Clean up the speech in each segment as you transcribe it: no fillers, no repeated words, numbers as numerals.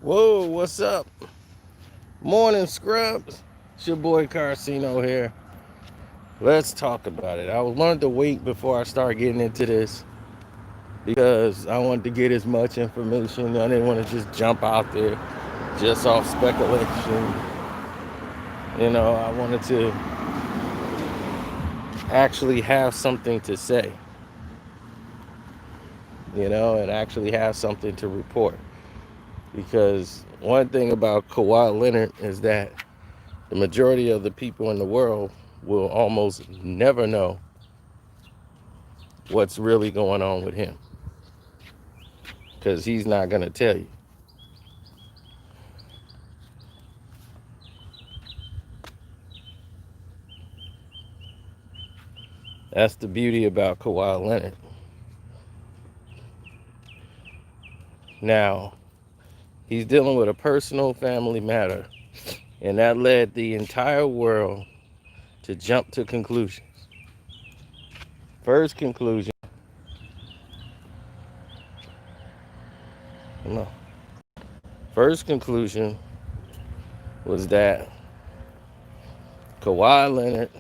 Whoa, what's up? Morning, scrubs. It's your boy Carcino here. Let's talk about it. I wanted to wait before I start getting into this because I wanted to get as much information. I didn't want to just jump out there just off speculation. I wanted to actually have something to say, and actually have something to report. Because one thing about Kawhi Leonard is that the majority of the people in the world will almost never know what's really going on with him because he's not going to tell you. That's the beauty about Kawhi Leonard. Now, he's dealing with a personal family matter, and that led the entire world to jump to conclusions. First conclusion, no. First conclusion was that Kawhi Leonard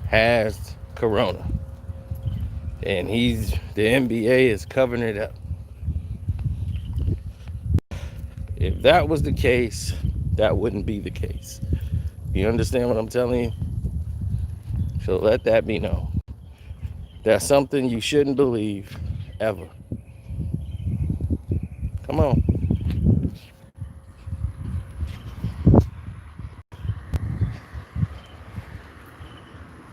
has corona, and the NBA is covering it up. If that was the case, that wouldn't be the case. You understand what I'm telling you? So let that be known. That's something you shouldn't believe ever. Come on.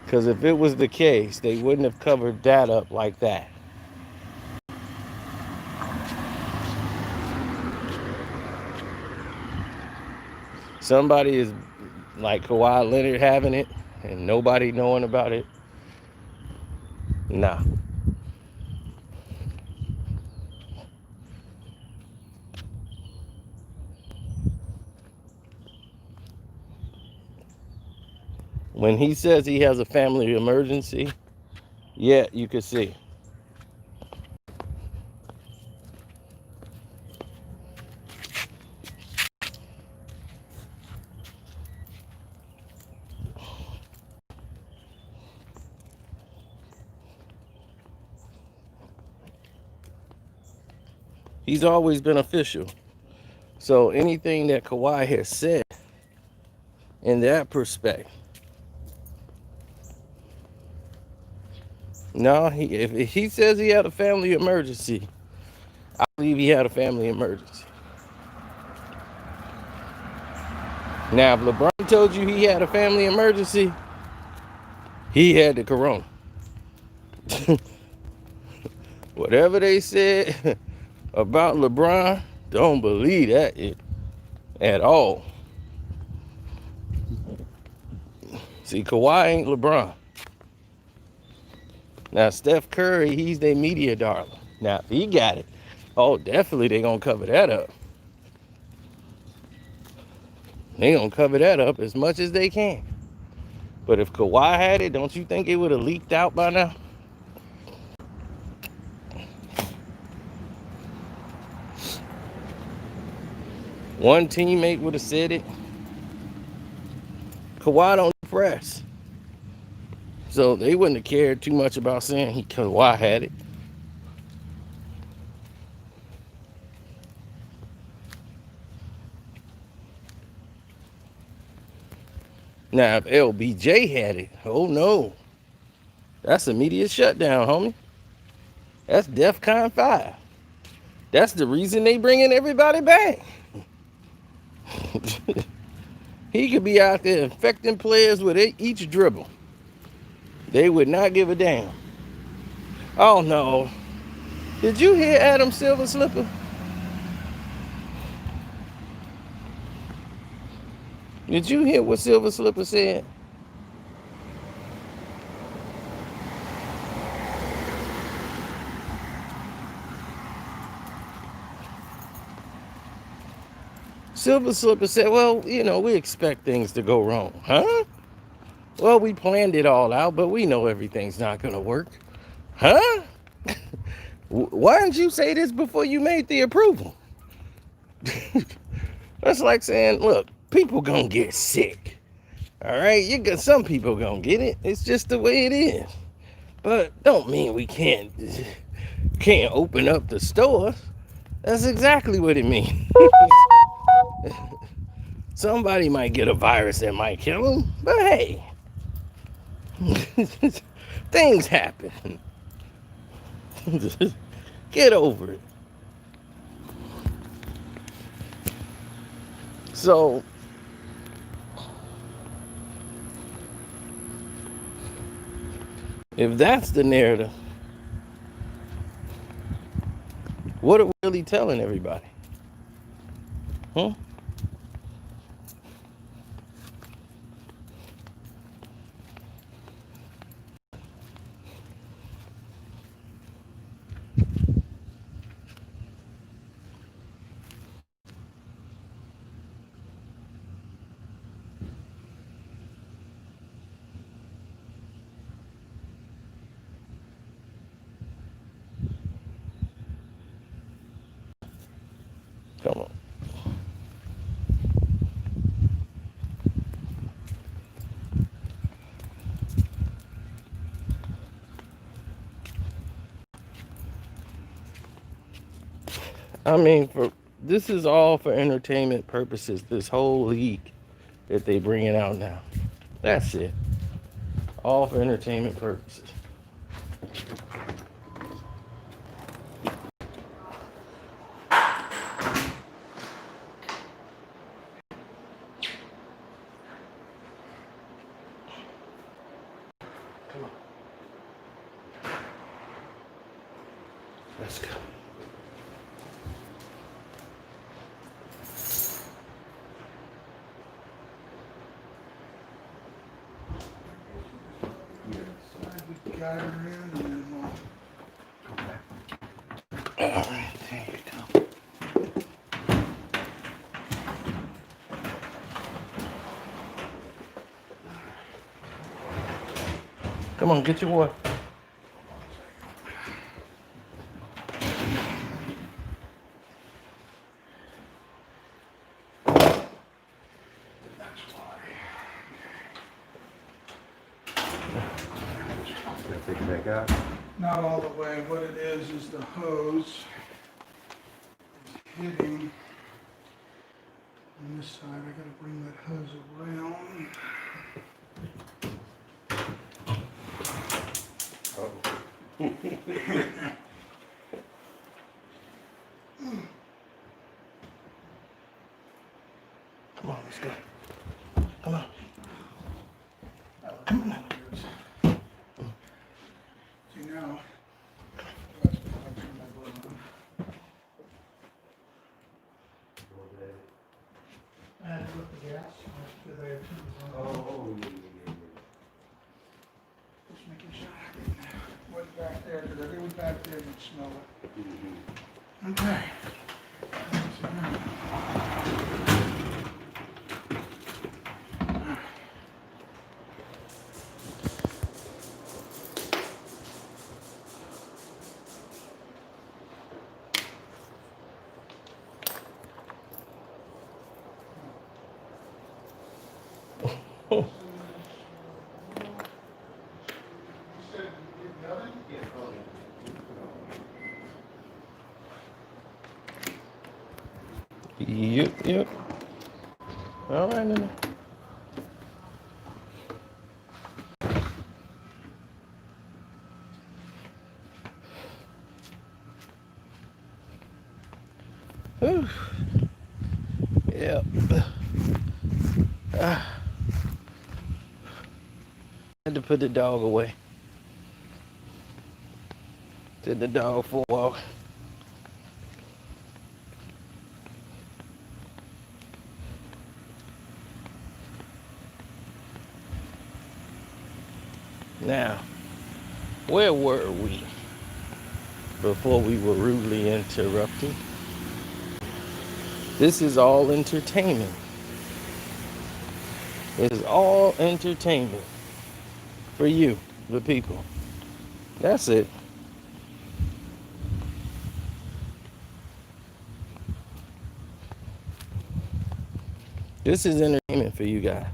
Because if it was the case, they wouldn't have covered that up like that. Somebody is like Kawhi Leonard having it and nobody knowing about it. Nah. When he says he has a family emergency, yeah, you could see. He's always been official. So anything that Kawhi has said in that perspective, no, if he says he had a family emergency, I believe he had a family emergency. Now, if LeBron told you he had a family emergency, he had the corona. Whatever they said about LeBron, don't believe that at all. See, Kawhi ain't LeBron. Now, Steph Curry, he's their media darling. Now, if he got it, oh, definitely they gonna cover that up. They gonna cover that up as much as they can. But if Kawhi had it, don't you think it would have leaked out by now? One teammate would have said it. Kawhi don't press. So they wouldn't have cared too much about saying Kawhi had it. Now, if LBJ had it, oh no. That's immediate shutdown, homie. That's DEFCON 5. That's the reason they bringing everybody back. He could be out there infecting players with each dribble. They would not give a damn. Oh no. Did you hear Adam Silver Slipper? Did you hear what Silver Slipper said? Silver Slipper said, well, we expect things to go wrong. Huh? Well, we planned it all out, but we know everything's not going to work. Huh? Why didn't you say this before you made the approval? That's like saying, look, people gonna get sick. All right, some people gonna get it. It's just the way it is. But don't mean we can't open up the stores. That's exactly what it means. Somebody might get a virus that might kill them, but hey, things happen. Get over it. So, if that's the narrative, what are we really telling everybody? Huh? Come on. I mean, this is all for entertainment purposes. This whole league that they bringing out now. That's it. All for entertainment purposes. Come on. Let's go. Got it around and then we'll go back. All right, there you go. Come on, get your water. Take it back out. Not all the way. What it is the hose is hitting on this side. I gotta bring that hose around. Come on, let's go. Come on. Come on. See now. I had to look the gas. Because I have two on. Just making sure I didn't went back there, because if it was back there, you'd smell it. Okay. So now. Yep. All right, then. Whew. Yep. Had to put the dog away. Took the dog for a walk. Now, where were we before we were rudely interrupted? This is all entertainment. It is all entertainment for you, the people. That's it. This is entertainment for you guys.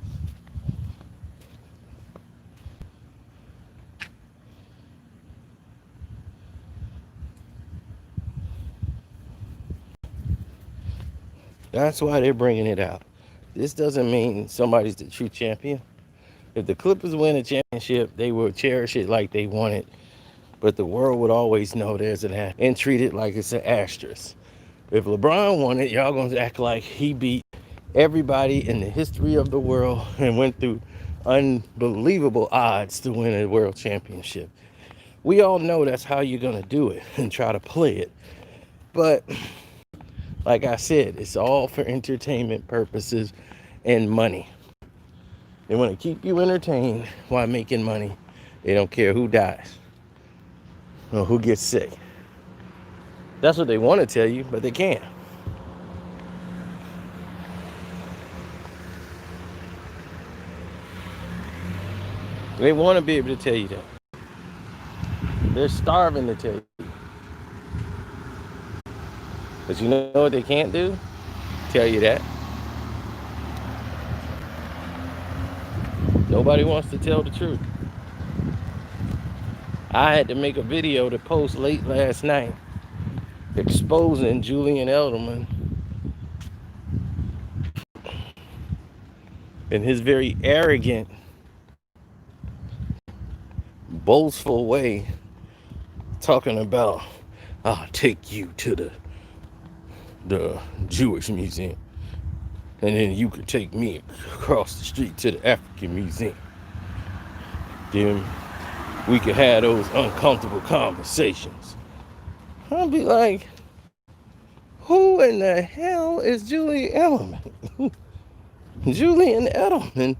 That's why they're bringing it out. This doesn't mean somebody's the true champion. If the Clippers win a championship, they will cherish it like they want it. But the world would always know there's an asterisk and treat it like it's an asterisk. If LeBron won it, y'all gonna act like he beat everybody in the history of the world and went through unbelievable odds to win a world championship. We all know that's how you're gonna do it and try to play it. But like I said, it's all for entertainment purposes and money. They want to keep you entertained while making money. They don't care who dies or who gets sick. That's what they want to tell you, but they can't. They want to be able to tell you that. They're starving to tell you. But you know what they can't do? Tell you that. Nobody wants to tell the truth. I had to make a video to post late last night exposing Julian Edelman in his very arrogant, boastful way, talking about, I'll take you to the Jewish Museum, and then you could take me across the street to the African Museum. Then we could have those uncomfortable conversations. I'll be like, who in the hell is Julian Edelman? Julian Edelman?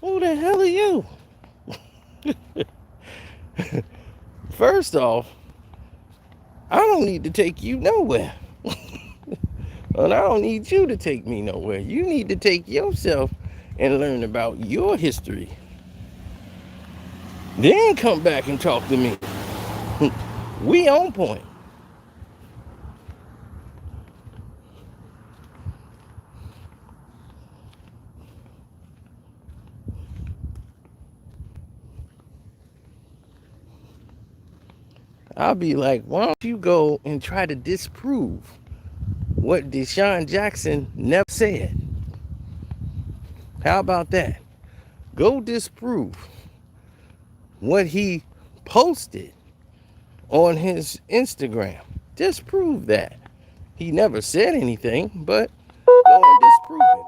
Who the hell are you? First off, I don't need to take you nowhere. And I don't need you to take me nowhere. You need to take yourself and learn about your history. Then come back and talk to me. We on point. I'll be like, why don't you go and try to disprove what Deshaun Jackson never said? How about that? Go disprove what he posted on his Instagram. Disprove that. He never said anything, but go and disprove it.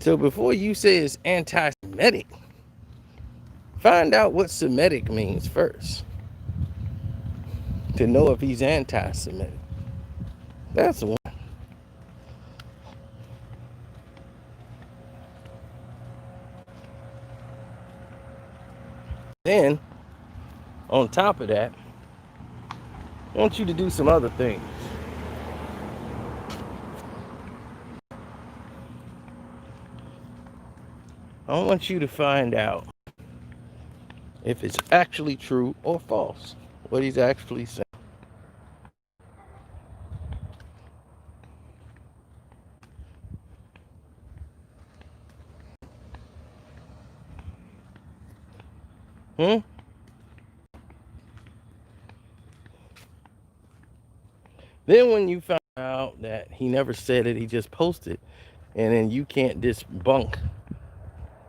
So before you say it's anti-Semitic, find out what Semitic means first, to know if he's anti-Semitic. That's one. Then, on top of that, I want you to do some other things. I want you to find out if it's actually true or false, what he's actually saying. Then when you find out that he never said it, he just posted, and then you can't debunk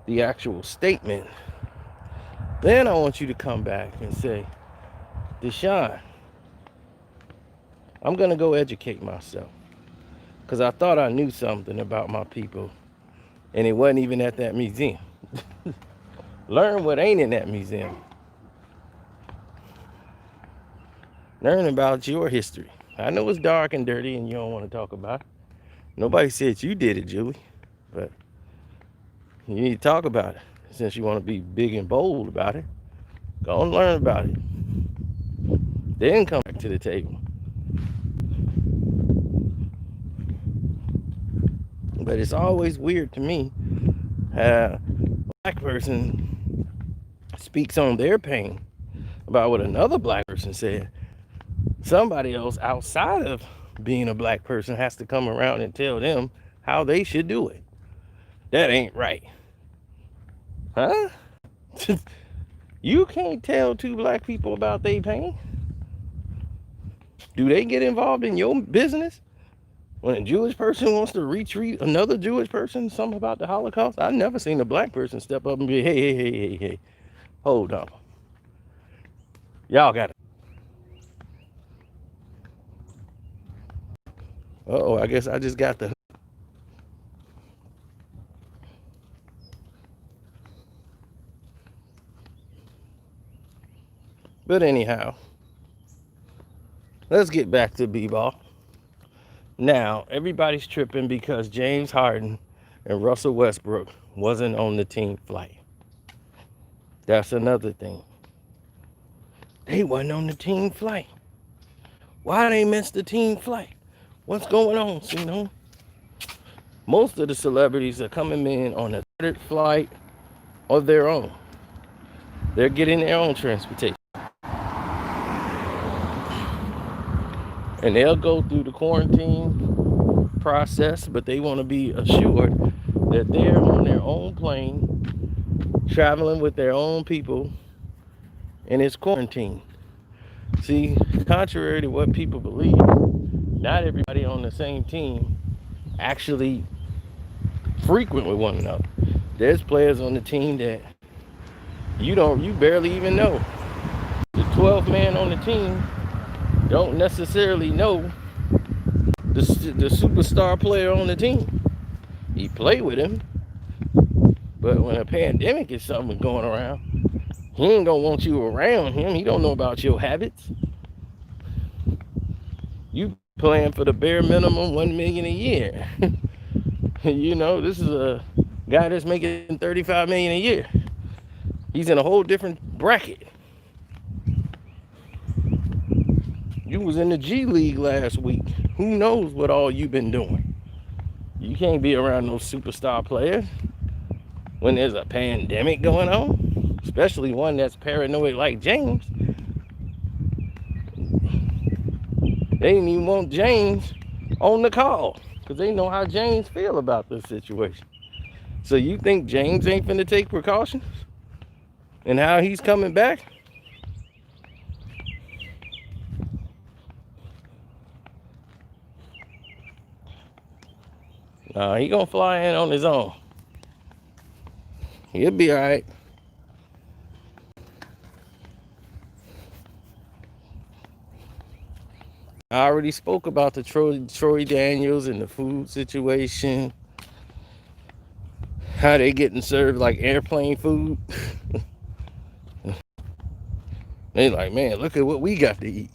the actual statement, then I want you to come back and say, Deshaun, I'm going to go educate myself, because I thought I knew something about my people, and it wasn't even at that museum. Learn what ain't in that museum. Learn about your history. I know it's dark and dirty and you don't want to talk about it. Nobody said you did it, Julie, but you need to talk about it. Since you want to be big and bold about it, go and learn about it. Then come back to the table. But it's always weird to me how a black person speaks on their pain, about what another black person said. Somebody else outside of the black community, outside of the black community, speaks on their pain about what another black person said. Then you want to talk about it. being a black person has to come around and tell them how they should do it. That ain't right. Huh? You can't tell two black people about their pain. Do they get involved in your business? When a Jewish person wants to retreat another Jewish person, something about the Holocaust, I've never seen a black person step up and be, hey, hold on. Y'all got it. Uh-oh, I guess I just got the... But anyhow, let's get back to b-ball. Now, everybody's tripping because James Harden and Russell Westbrook wasn't on the team flight. That's another thing. They wasn't on the team flight. Why they missed the team flight? What's going on, Sino? Most of the celebrities are coming in on a third flight of their own. They're getting their own transportation. And they'll go through the quarantine process, but they want to be assured that they're on their own plane, traveling with their own people, and it's quarantine. See, contrary to what people believe, not everybody on the same team actually frequent with one another. There's players on the team that you barely even know. The 12th man on the team don't necessarily know the superstar player on the team. He play with him, but when a pandemic is something going around, he ain't gonna want you around him. He don't know about your habits. You playing for the bare minimum $1 million a year. You know, this is a guy that's making $35 million a year. He's in a whole different bracket. You was in the G League last week. Who knows what all you've been doing? You can't be around those superstar players when there's a pandemic going on, especially one that's paranoid like James. They didn't even want James on the call because they know how James feel about this situation. So you think James ain't finna take precautions and how he's coming back? He gonna fly in on his own. He'll be all right. I already spoke about the Troy Daniels and the food situation. How they getting served like airplane food. They like, man, look at what we got to eat.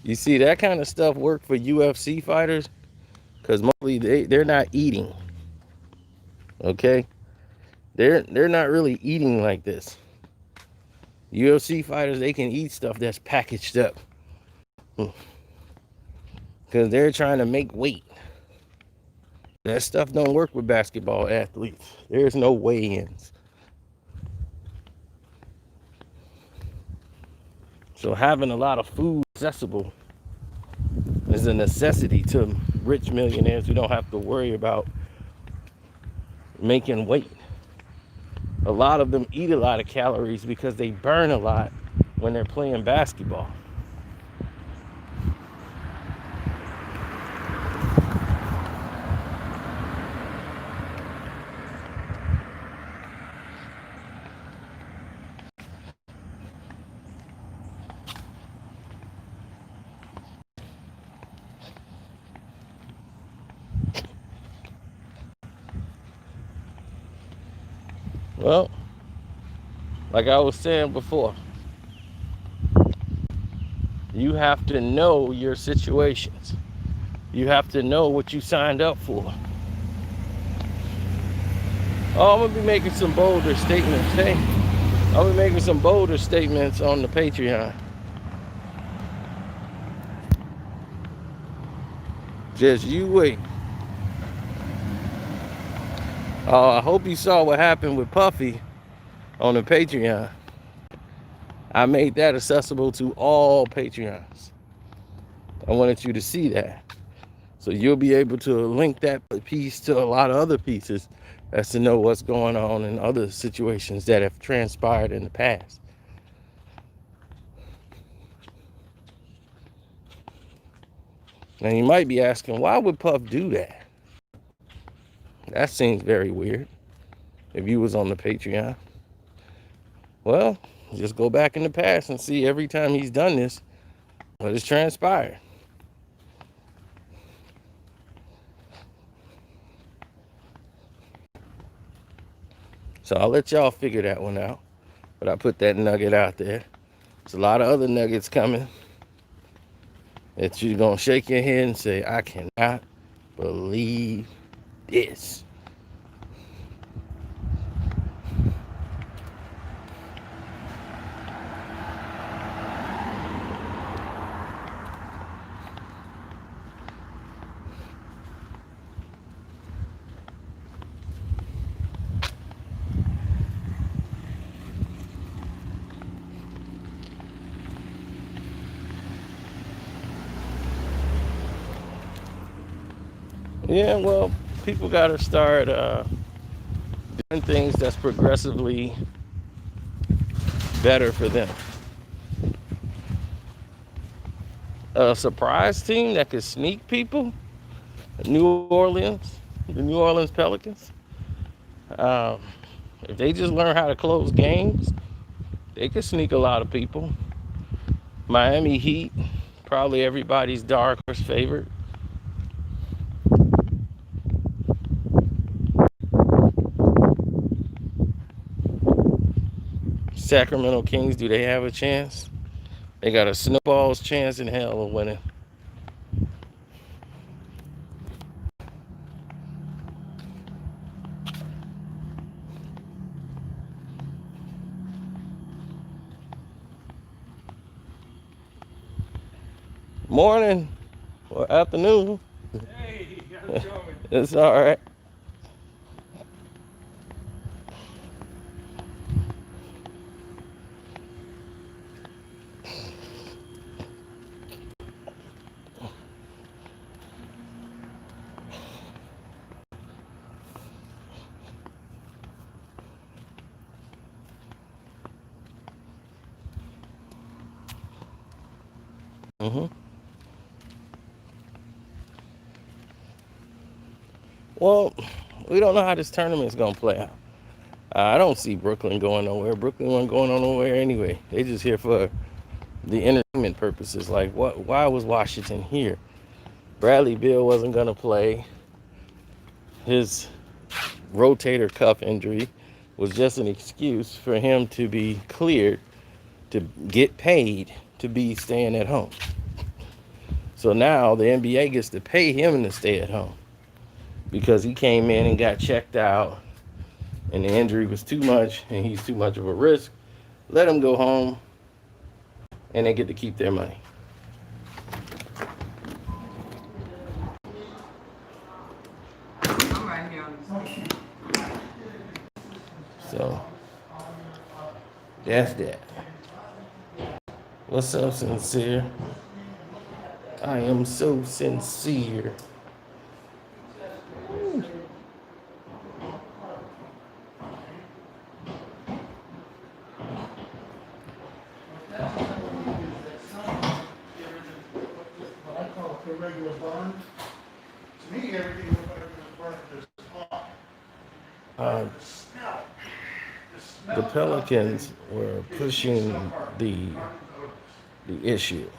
You see, that kind of stuff work for UFC fighters because mostly they're not eating. Okay? They're not really eating like this. UFC fighters, they can eat stuff that's packaged up because they're trying to make weight. That stuff don't work with basketball athletes. There's no weigh-ins. So having a lot of food accessible is a necessity to rich millionaires who don't have to worry about making weight. A lot of them eat a lot of calories because they burn a lot when they're playing basketball. Well, like I was saying before, you have to know your situations. You have to know what you signed up for. Oh, I'm going to be making some bolder statements. Hey, I'll be making some bolder statements on the Patreon. Just you wait. I hope you saw what happened with Puffy on the Patreon. I made that accessible to all Patreons. I wanted you to see that. So you'll be able to link that piece to a lot of other pieces as to know what's going on in other situations that have transpired in the past. Now you might be asking, why would Puff do that? That seems very weird if you was on the Patreon. Well, just go back in the past and see every time he's done this, what has transpired. So I'll let y'all figure that one out. But I put that nugget out there. There's a lot of other nuggets coming that you're going to shake your head and say, I cannot believe this. Yeah, well, people got to start doing things that's progressively better for them. A surprise team that could sneak people, the New Orleans Pelicans. If they just learn how to close games, they could sneak a lot of people. Miami Heat, probably everybody's dark horse favorite. Sacramento Kings, do they have a chance? They got a snowball's chance in hell of winning. Morning or afternoon. Hey, how's it going? It's all right. Well, we don't know how this tournament's going to play out. I don't see Brooklyn going nowhere. Brooklyn wasn't going nowhere anyway. They just here for the entertainment purposes. Like, why was Washington here? Bradley Beal wasn't going to play. His rotator cuff injury was just an excuse for him to be cleared to get paid to be staying at home. So now the NBA gets to pay him to stay at home because he came in and got checked out and the injury was too much and he's too much of a risk. Let him go home and they get to keep their money. So that's that. What's up, Sincere? I am so sincere. What I call a regular burn. To me, everything looks like it was burned this hot. The Pelicans were pushing the issue.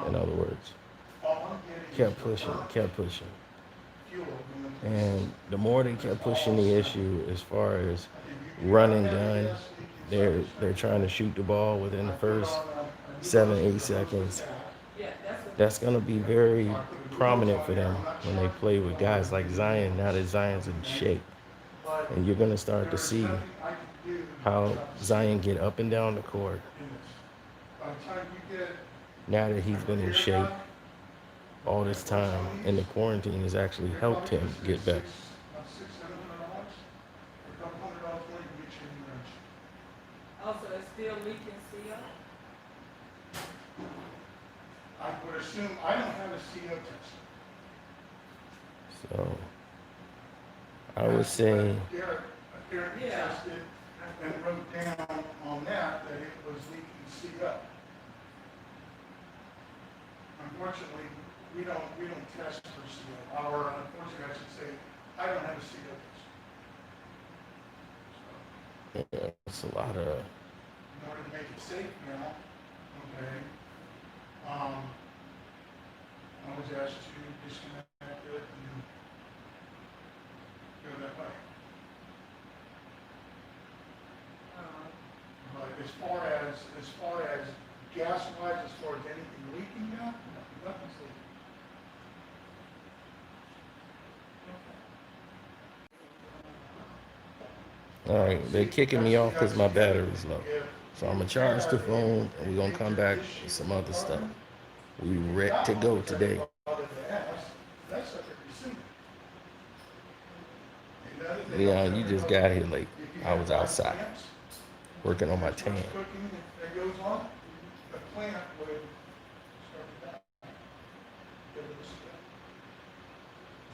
In other words, kept pushing. And the more they kept pushing the issue as far as run and gun, they're trying to shoot the ball within the first 7-8 seconds. That's going to be very prominent for them when they play with guys like Zion, now that Zion's in shape. And you're going to start to see how Zion get up and down the court now that he's been in shape all this time, and the quarantine has actually helped him get better. still leaking CO? I would assume, I don't have a CO test. So I would say, Derek apparently Yeah. tested and wrote down on that it was leaking CO. Unfortunately, we don't test for CO, or unfortunately, I should say, I don't have a CO test. yeah, it's a lot of, In order to make it safe now, okay, I was asked to disconnect it and go that way. But as far as gas-wise, as far as anything leaking now, nothing's leaking. all right, they're kicking me off because my battery's low. So I'm gonna charge the phone and we're gonna come back with some other stuff. We ready to go today. That's up to the Leon, you just got here late. I was outside working on my tan. cooking that goes on, the plant would start to die.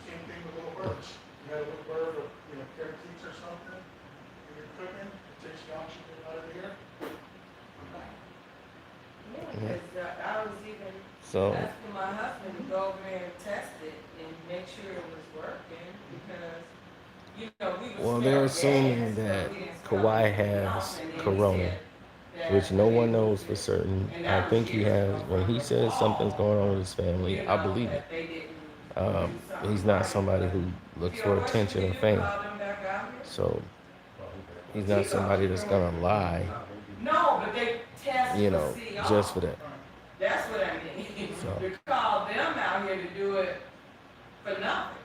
Same thing with little birds. You got a little bird or, parakeets or something, and you're cooking, it takes the oxygen out of the air. Yeah, because I was even So asking my husband to go over there and test it and make sure it was working because, we well, was they're smelling assuming gas, that so we didn't smell Kawhi anything has else. And then he corona, said that which no they one knows moved for it. certain. And I that think was he years has. ago When he from says the something's wall, going on with his family, I believe it. that they didn't do something He's not right, somebody but who looks Phil, for what should attention we or do? fame. Call them back out here? So he's not somebody that's gonna lie, No, but they test you for know, CO. just for that. That's what I mean. So. To call them out here to do it for nothing.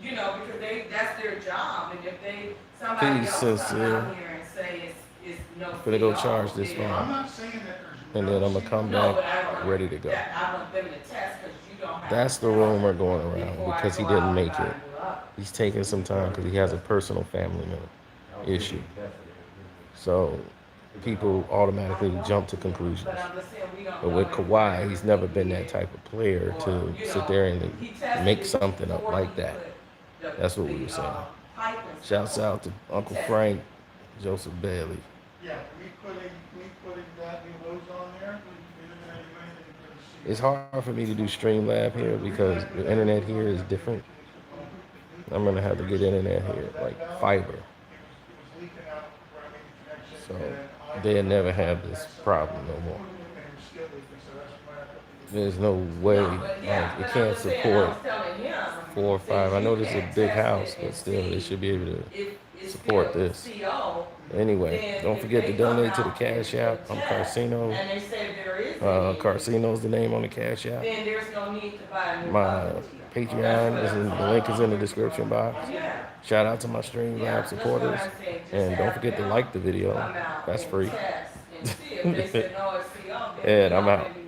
Because that's their job. And if somebody Peace, else come sincere. out here and say it's no I'm gonna go CO, charge this then- I'm phone, not saying that there's and no then I'm gonna come No, back but I want ready to go. I want them to test because you don't have. That's to the test rumor going around before I because he go didn't out make and buy it. a new oven. He's taking some time because he has a personal family member issue. So people automatically jump to conclusions. But I'm just saying we don't But know with if Kawhi, it's he's never been leaking that type of player or, to sit there and he tested make it something up before like he that. put That's what we were saying. Pipe and Shouts stuff. out to Uncle Tested. Frank, Joseph Bailey. Yeah, we putting that new loads on there, we didn't have anything for the CO. It's hard for me to do Streamlab here because the internet here is different. I'm gonna have to get internet here, like fiber. It was leaking out where I made the connection. So and I- they'll never have this problem no more. And it was still leaking, so that's why I put the- There's no way, No, but yeah, like, but it I'm can't just saying, I support was telling him 4 or 5. I know this is a that big you can house, test it but and still, they see should be able to if it's support still this. CO, Anyway, then don't if forget they to come donate to the out Cash and App. I'm test, Carcino. and they say there is Carcino's the name on the Cash App. then there's no need to buy a new My oven. Patreon is in the link is in the description box. Yeah. Shout out to my Streamlab That's what supporters, I'm saying. Just and don't have forget to them like the video. come out That's and free. test and see if they say no, it's CO, then And we I'm out. already